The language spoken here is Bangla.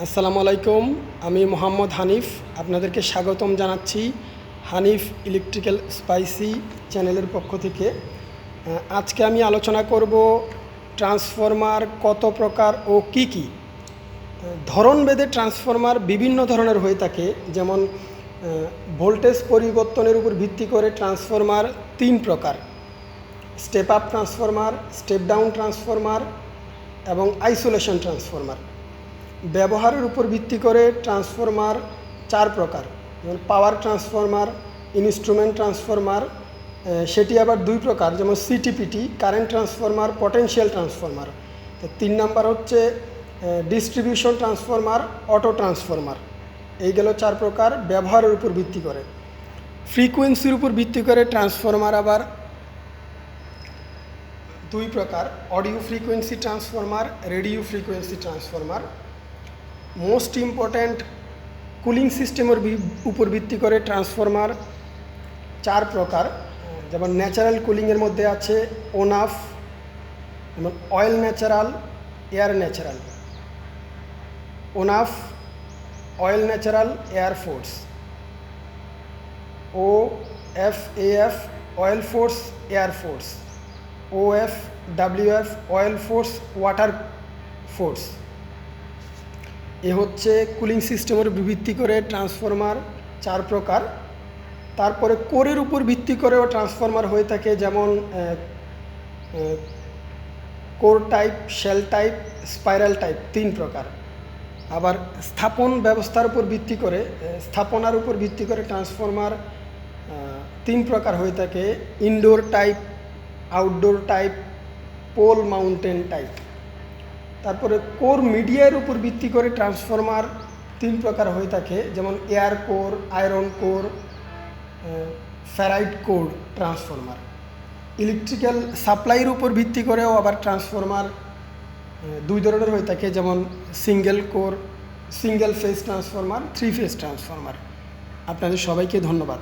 আসসালামু আলাইকুম। আমি মোহাম্মদ হানিফ আপনাদেরকে স্বাগতম জানাচ্ছি হানিফ ইলেকট্রিক্যাল স্পাইসি চ্যানেলের পক্ষ থেকে। আজকে আমি আলোচনা করব ট্রান্সফরমার কত প্রকার ও কি কি। ধরনভেদে ট্রান্সফরমার বিভিন্ন ধরনের হয়ে থাকে, যেমন ভোল্টেজ পরিবর্তনের উপর ভিত্তি করে ট্রান্সফরমার 3 প্রকার: step up transformer, step down transformer এবং আইসোলেশন ট্রান্সফরমার। ব্যবহারের উপর ভিত্তি করে ট্রান্সফরমার 4 প্রকার, যেমন পাওয়ার ট্রান্সফরমার, ইনস্ট্রুমেন্ট ট্রান্সফরমার, সেটি আবার 2 প্রকার, যেমন সিটিপিটি কারেন্ট ট্রান্সফরমার, পটেনশিয়াল ট্রান্সফরমার। তো 3 নাম্বার হচ্ছে ডিস্ট্রিবিউশন ট্রান্সফরমার, অটো ট্রান্সফরমার। এই গেল 4 প্রকার ব্যবহারের উপর ভিত্তি করে। ফ্রিকোয়েন্সির উপর ভিত্তি করে ট্রান্সফরমার আবার 2 প্রকার: audio frequency transformer, radio frequency transformer. Most important cooling সিস্টেমের উপর ভিত্তি করে ট্রান্সফরমার 4 প্রকার, যেমন ন্যাচারাল কুলিংয়ের মধ্যে আছে ওনাফ, যেমন oil natural, air natural. ONAF, oil natural, air force. O F AF, oil force, air force. O F WF, oil force, water force. এ হচ্ছে কুলিং সিস্টেমের ভিত্তি করে ট্রান্সফরমার 4 প্রকার। তারপরে কোরের উপর ভিত্তি করেও ট্রান্সফরমার হয়ে থাকে, যেমন core type, shell type, spiral type 3 প্রকার। আবার স্থাপন ব্যবস্থার উপর ভিত্তি করে, স্থাপনার উপর ভিত্তি করে ট্রান্সফরমার 3 প্রকার হয়ে থাকে: indoor type, outdoor type, pole mounted type. তারপরে কোর মিডিয়ার উপর ভিত্তি করে ট্রান্সফরমার 3 প্রকার হয়ে থাকে, যেমন air core, iron core, ferrite core transformer. Electrical সাপ্লাইয়ের উপর ভিত্তি করেও আবার ট্রান্সফরমার 2 ধরনের হয়ে থাকে, যেমন single core, single phase transformer, 3 phase transformer. আপনাদের সবাইকে ধন্যবাদ।